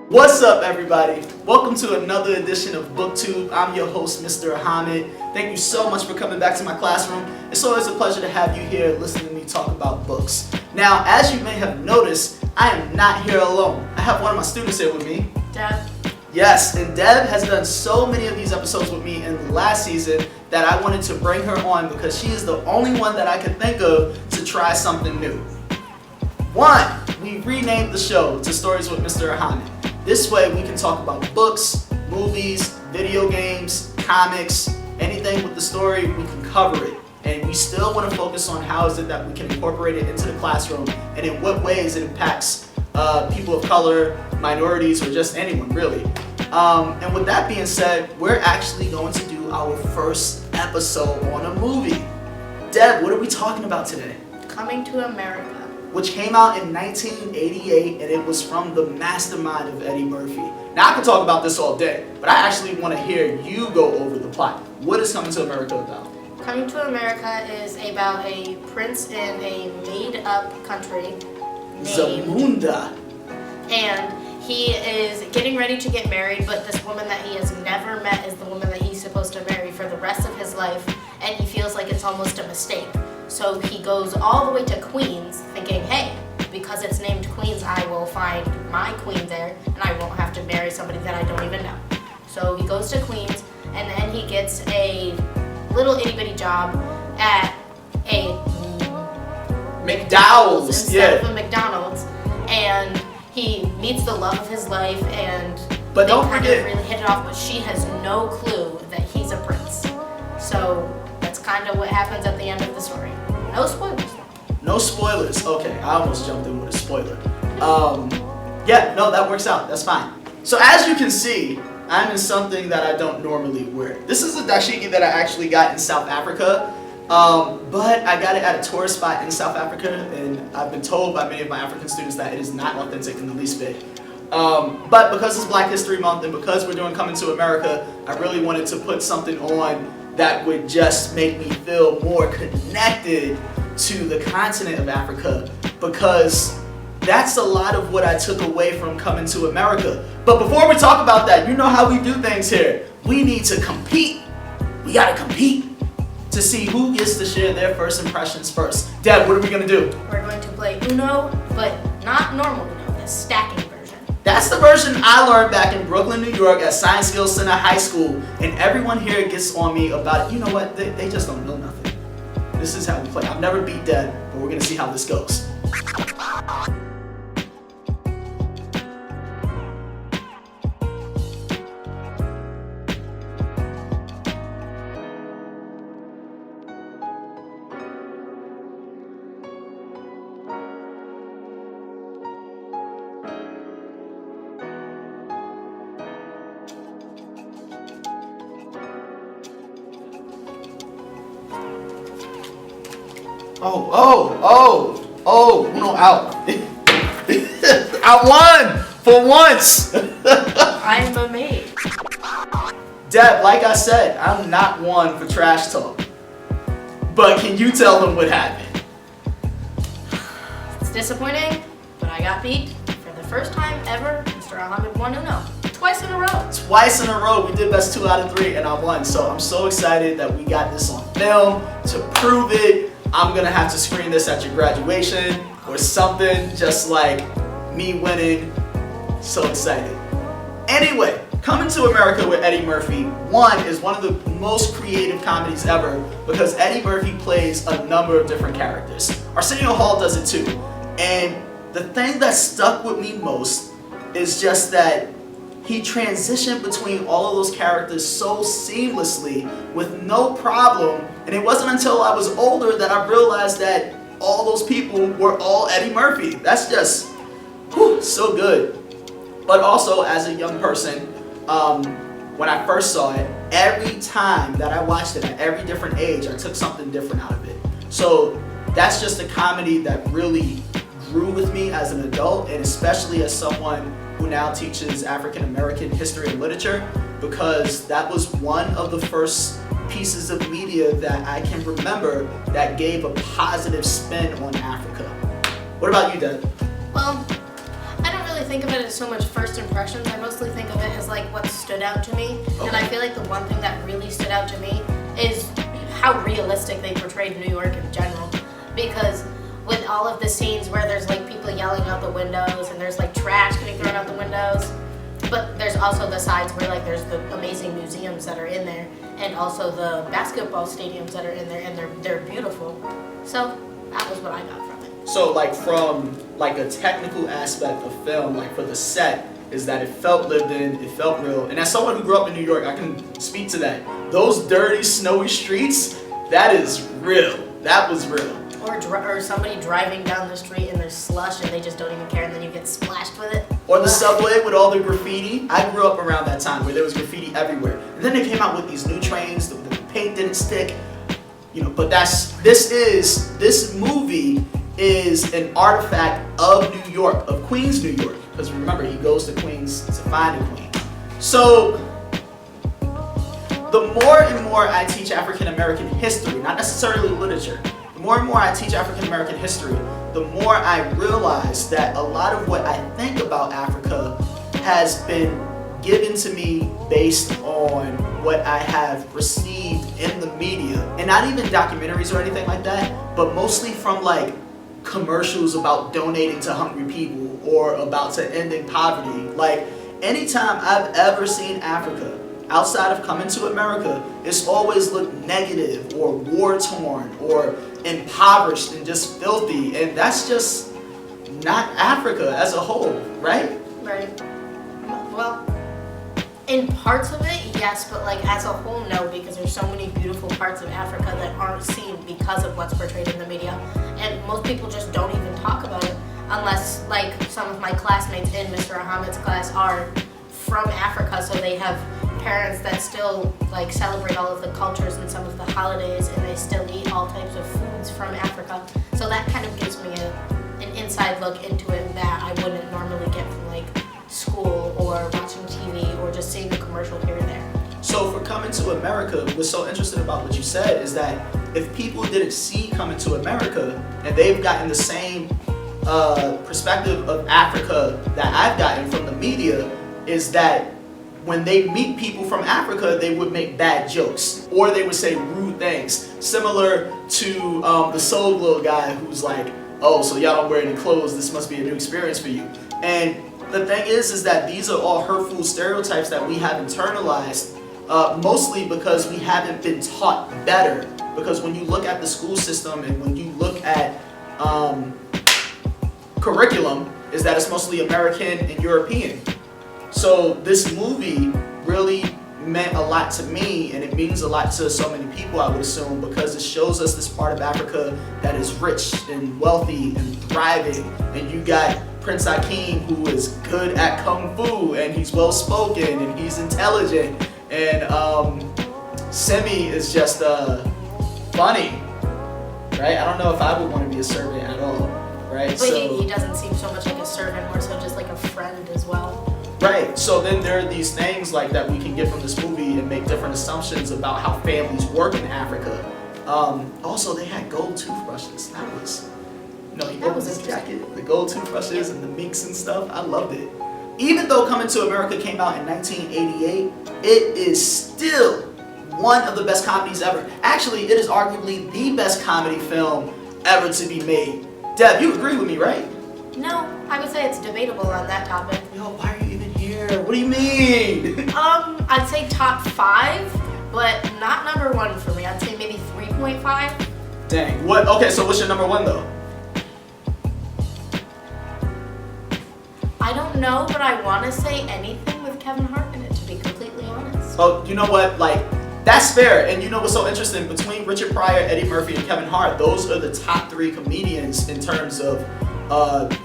What's up, everybody? Welcome to another edition of BookTube. I'm your host, Mr. Ahamad. Thank you so much for coming back to my classroom. It's always a pleasure to have you here listening to me talk about books. Now, as you may have noticed, I am not here alone. I have one of my students here with me. Deb. Yes, and Deb has done so many of these episodes with me in the last season that I wanted to bring her on because she is the only one that I could think of to try something new. One, we renamed the show to Stories with Mr. Ahamad. This way we can talk about books, movies, video games, comics, anything with the story, we can cover it. And we still want to focus on how is it that we can incorporate it into the classroom and in what ways it impacts people of color, minorities, or just anyone really. And with that being said, we're actually going to do our first episode on a movie. Deb, what are we talking about today? Coming to America. Which came out in 1988, and it was from the mastermind of Eddie Murphy. Now, I could talk about this all day, but I actually want to hear you go over the plot. What is Coming to America about? Coming to America is about a prince in a made-up country named Zamunda. And he is getting ready to get married, but this woman that he has never met is the woman that he's supposed to marry for the rest of his life, and he feels like it's almost a mistake. So he goes all the way to Queens thinking, hey, because it's named Queens, I will find my queen there and I won't have to marry somebody that I don't even know. So he goes to Queens and then he gets a little itty bitty job at a McDowell's instead of a McDonald's, and he meets the love of his life, and but they don't kind forget, of really hit it off, but she has no clue that he's a prince. So that's kind of what happens at the end of the story. No spoilers though. No spoilers. Okay, I almost jumped in with a spoiler. Yeah, no, that works out. That's fine. So as you can see, I'm in something that I don't normally wear. This is a dashiki that I actually got in South Africa, but I got it at a tourist spot in South Africa, and I've been told by many of my African students that it is not authentic in the least bit. But because it's Black History Month and because we're doing Coming to America, I really wanted to put something on that would just make me feel more connected to the continent of Africa, because that's a lot of what I took away from Coming to America. But before we talk about that, you know how we do things here. We need to compete. We gotta compete to see who gets to share their first impressions first. Deb, what are we gonna do? We're going to play Uno, but not normal Uno, the stacking version. That's the version I learned back in Brooklyn, New York at Science Skills Center High School, and everyone here gets on me about it. You know what? They just don't know nothing. This is how we play. I've never beat Deb, but we're gonna see how this goes. Uno out. I won for once. I'm a maid. Deb, like I said, I'm not one for trash talk. But can you tell them what happened? It's disappointing, but I got beat for the first time ever. Mr. Ahamad won Uno. Twice in a row. Twice in a row. We did best 2 out of 3 and I won. So I'm so excited that we got this on film. To prove it, I'm gonna have to screen this at your graduation or something, just like me winning. So excited. Anyway, Coming to America with Eddie Murphy, is one of the most creative comedies ever because Eddie Murphy plays a number of different characters. Arsenio Hall does it too. And the thing that stuck with me most is just that he transitioned between all of those characters so seamlessly with no problem. And it wasn't until I was older that I realized that all those people were all Eddie Murphy. That's just so good. But also as a young person, when I first saw it, every time that I watched it at every different age, I took something different out of it. So that's just a comedy that really grew with me as an adult, and especially as someone who now teaches African American history and literature, because that was one of the first pieces of media that I can remember that gave a positive spin on Africa. What about you, Deb? Well, I don't really think of it as so much first impressions. I mostly think of it as like what stood out to me. Okay. And I feel like the one thing that really stood out to me is how realistic they portrayed New York in general. Because with all of the scenes where there's like people yelling out the windows and there's like trash getting thrown out the windows, but there's also the sides where like there's the amazing museums that are in there, and also the basketball stadiums that are in there, and they're beautiful. So that was what I got from it. So like from like a technical aspect of film, like for the set, is that it felt lived in, it felt real. And as someone who grew up in New York, I can speak to that. Those dirty, snowy streets, that is real. That was real. Or somebody driving down the street and there's slush and they just don't even care, and then you get splashed with it. Or the subway with all the graffiti. I grew up around that time where there was graffiti everywhere. And then they came out with these new trains, the paint didn't stick. You know, but this movie is an artifact of New York, of Queens, New York. Because remember, he goes to Queens to find a queen. So the more and more I teach African American history, not necessarily literature, the more and more I teach African American history, the more I realize that a lot of what I think about Africa has been given to me based on what I have received in the media. And not even documentaries or anything like that, but mostly from like commercials about donating to hungry people or about to ending poverty. Like anytime I've ever seen Africa outside of coming to America, it's always looked negative or war-torn or impoverished and just filthy, and that's just not Africa as a whole, right? Right. Well, in parts of it, yes, but like as a whole, no, because there's so many beautiful parts of Africa that aren't seen because of what's portrayed in the media, and most people just don't even talk about it unless like some of my classmates in Mr. Ahamad's class are from Africa, so they have parents that still like celebrate all of the cultures and some of the holidays, and they still eat all types of foods from Africa. So that kind of gives me an inside look into it that I wouldn't normally get from like school or watching TV or just seeing a commercial here and there. So for Coming to America, what's so interesting about what you said is that if people didn't see Coming to America and they've gotten the same perspective of Africa that I've gotten from the media, is that when they meet people from Africa, they would make bad jokes or they would say rude things, similar to the Soul Glow guy who's like, oh, so y'all don't wear any clothes, this must be a new experience for you. And the thing is that these are all hurtful stereotypes that we have internalized, mostly because we haven't been taught better. Because when you look at the school system and when you look at curriculum, is that it's mostly American and European. So this movie really meant a lot to me, and it means a lot to so many people, I would assume, because it shows us this part of Africa that is rich and wealthy and thriving. And you got Prince Akeem, who is good at kung fu, and he's well spoken and he's intelligent, and Simi is just funny, right? I don't know if I would want to be a servant at all, right? But he doesn't seem so much like a servant, more so just like a friend as well. Right, so then there are these things like that we can get from this movie and make different assumptions about how families work in Africa. Also, they had gold toothbrushes. That was, he opens his jacket, the gold toothbrushes and the minks and stuff. I loved it. Even though Coming to America came out in 1988, it is still one of the best comedies ever. Actually, it is arguably the best comedy film ever to be made. Deb, you agree with me, right? No, I would say it's debatable on that topic. Yo, why are you even here? What do you mean? I'd say top 5, but not number 1 for me. I'd say maybe 3.5. Dang. What? Okay, so what's your number 1 though? I don't know, but I want to say anything with Kevin Hart in it, to be completely honest. Oh, you know what? Like, that's fair. And you know what's so interesting? Between Richard Pryor, Eddie Murphy, and Kevin Hart, those are the top 3 comedians in terms of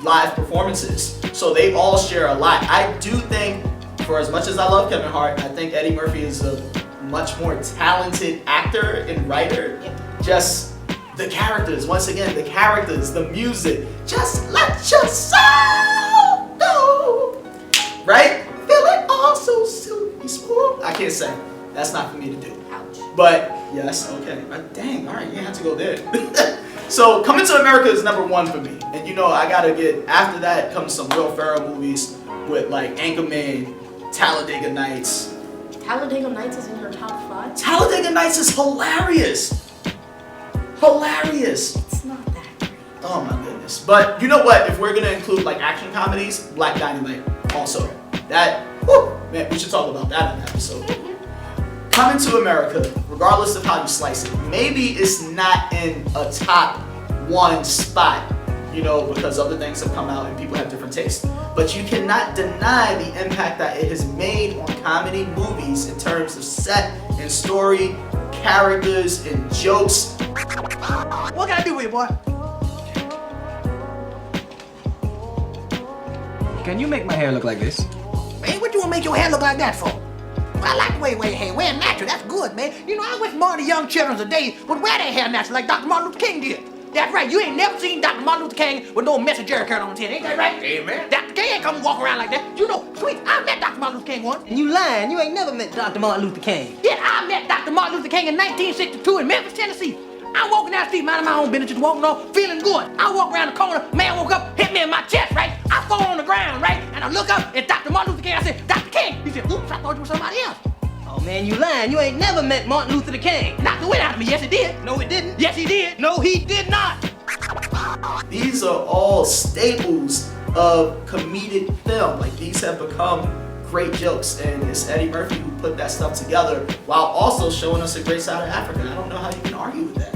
live performances. So they all share a lot. I do think, for as much as I love Kevin Hart, I think Eddie Murphy is a much more talented actor and writer. Yep. Just the characters, once again, the characters, the music. Just let your soul go. Right? Feel it all so silky smooth. I can't sing. That's not for me to do. Ouch. But yes, okay. Dang, all right, you have to go there. So Coming to America is #1 for me. And you know, I gotta get, after that comes some Will Ferrell movies with like Anchorman, Talladega Nights. Talladega Nights is in your top 5? Talladega Nights is hilarious. Hilarious. It's not that great. Oh my goodness. But you know what? If we're gonna include like action comedies, Black Dynamite also. That, whew, man, we should talk about that in an episode. Coming to America, regardless of how you slice it, maybe it's not in a top 1 spot, you know, because other things have come out and people have different tastes. But you cannot deny the impact that it has made on comedy movies in terms of set and story, characters and jokes. What can I do with you, boy? Can you make my hair look like this? Man, what you want to make your hair look like that for? I like the way you wear your hair. Wear it natural, that's good, man. You know, I wish more of the young children today would wear their hair natural like Dr. Martin Luther King did. That's right, you ain't never seen Dr. Martin Luther King with no mess of Jerry curl on his head, ain't that right? Amen. Dr. King ain't come walk around like that. You know, sweet, I met Dr. Martin Luther King once. And you lying, you ain't never met Dr. Martin Luther King. Yeah, I met Dr. Martin Luther King in 1962 in Memphis, Tennessee. I'm walking down the street, minding my own business, just walking on, feeling good. I walk around the corner, man woke up, hit me in my chest, right? I fall on the ground, right? And I look up, it's Dr. Martin Luther King. I said, Dr. King. He said, oops, I thought you were somebody else. Oh man, you lying, you ain't never met Martin Luther King. Knocked the wind out of me, yes he did. No, it didn't. Yes he did. No, he did not. These are all staples of comedic film. Like, these have become great jokes, and it's Eddie Murphy who put that stuff together while also showing us a great side of Africa. I don't know how you can argue with that.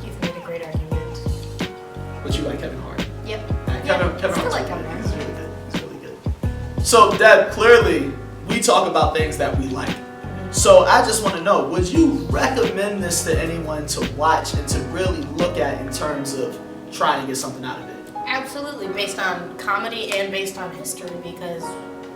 You've made a great argument. But you like Kevin Hart. Yep. Kevin Still Hart's like really Kevin good. Hart. He's really good. He's really good. So, Deb, clearly we talk about things that we like. So I just want to know, would you recommend this to anyone to watch and to really look at in terms of trying to get something out of it? Absolutely, based on comedy and based on history, because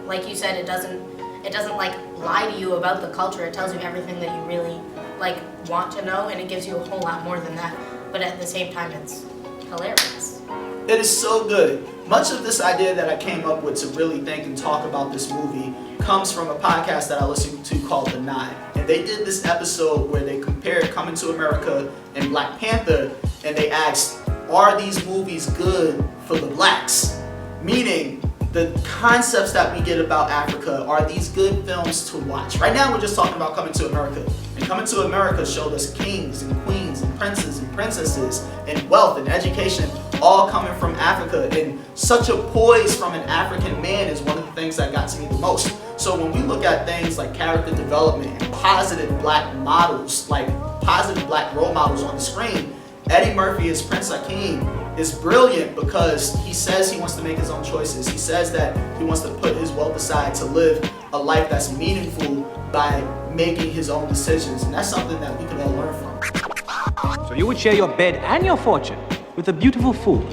like you said, it doesn't like lie to you about the culture. It tells you everything that you really like want to know, and it gives you a whole lot more than that. But at the same time, it's hilarious. It is so good. Much of this idea that I came up with to really think and talk about this movie comes from a podcast that I listen to called The Nine. And they did this episode where they compared Coming to America and Black Panther, and they asked, are these movies good for the blacks? Meaning, the concepts that we get about Africa, are these good films to watch? Right now we're just talking about Coming to America. And Coming to America showed us kings and queens and princes and princesses and wealth and education all coming from Africa. And such a poise from an African man is one of the things that got to me the most. So when we look at things like character development and positive black models, like positive black role models on the screen, Eddie Murphy as Prince Akeem is brilliant because he says he wants to make his own choices. He says that he wants to put his wealth aside to live a life that's meaningful by making his own decisions. And that's something that we can all learn from. So you would share your bed and your fortune with a beautiful fool.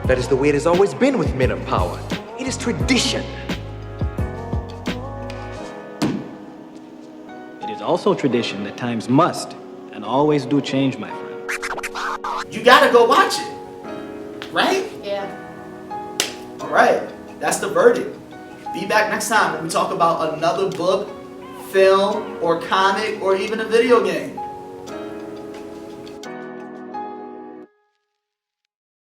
That is the way it has always been with men of power. It is tradition. It is also tradition that times must and always do change, my friend. You gotta go watch it, right? Yeah. All right, that's the verdict. Be back next time when we talk about another book, film, or comic, or even a video game.